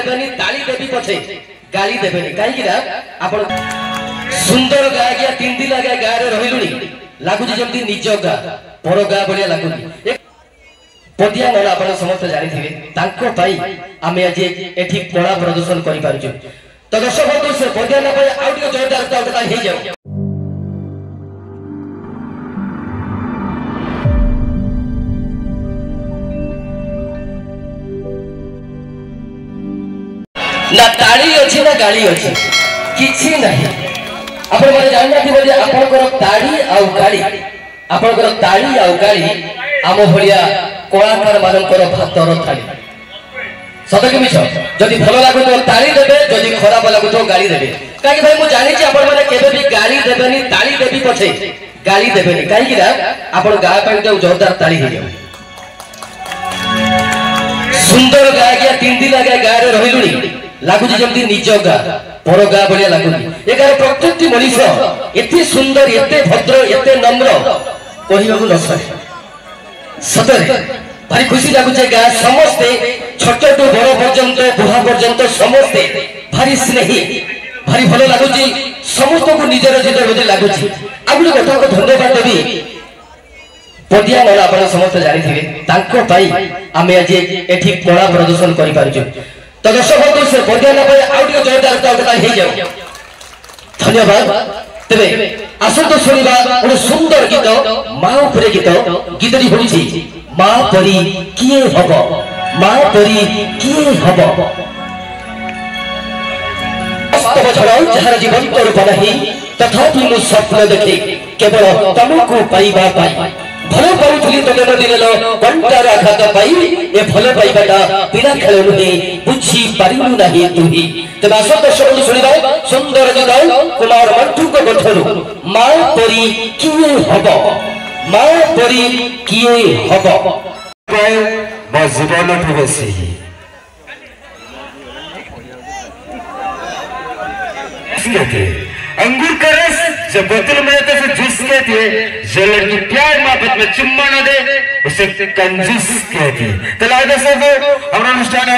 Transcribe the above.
देबेनी ताली देबी पछे गाली देबेनी काहे कि आपण सुंदर गा गया 3 दिन लगे गा रे रहिलुनी लागुजी जमती निज गा पर गा बलिया लागुनी पदिया नला आपण समस्त जानि थिबे तांको पाई आमे आज एठी कला प्रदर्शन करि पारजु तो दर्शक बंधु से पदिया न पाई आउट जोरदार तालता हे जाऊ ना ताली अछि ना गाली अछि किछि नाही आपण माने जानना कि बोले आपनकर ताली आ गाली आपनकर ताली आ गाली आम भलिया कलाकार मानकर भातर थाली सत कि मिछ जदि भलो लागु तो ताली देबे जदि खराब लागु तो गाली देबे काहे भाई मु जानि छी आपण माने केबे भी गाली देबेनी ताली देबी पछे गाली देबेनी काहे कि आपण गा पाई तो जोरदार ताली हे जाऊ सुंदर गा गया 3 दिन लगे गा रे रहिलुनी लागुजी जमती निज गा पर गा बलिया लागुनी एगार प्रत्येकटी मनीष एते सुंदर एते भद्र एते नम्र कहिबाकू न सरे सतरे भारी खुशी लागुचे गा समस्ते छोट टू बड़ पर्यंत बुढ़ा पर्यंत समस्ते भारी स्नेही भारी भलो लागुची समस्त को निजर जिदर बोली लागुची आगुली कथा को धन्यवाद देबी पदिया नला आपण समस्त जानि थिबे तांको पाई आमे आज एठी कला प्रदर्शन करि पारजु तो दर्शक बंधु से पदिया न पाई आउट जोरदार तालता हे जाऊ धन्यवाद तबे आसंत सुनिबा एक सुंदर गीत मां उपरे गीत गीतटी होइछि मां परी किए हबो मां परी किए हबो वास्तव छड़ाऊ जहार जीवन तो रूप नहीं तथापि मु स्वप्न देखि केवल तुमको पाइबा पाई भलो पाउथली तो केनो दिन लो बंटार आघात पाई ए भलो पाइबाटा बिना खेल नुहे बुझी पारिनु नाही तुही तबे आसत शब्द सुनिबा सुंदर गीत कुमार मंटू को गठरु मां परी किए हबो मां परी किए हबो बा जीवन ठबसी अंगूर का रस जब बोतल में रहता है जूस कहती है जो लड़की प्यार मोहब्बत में चुम्मा न दे उसे कंजूस कहती है तो लाइव से हमारा अनुष्ठान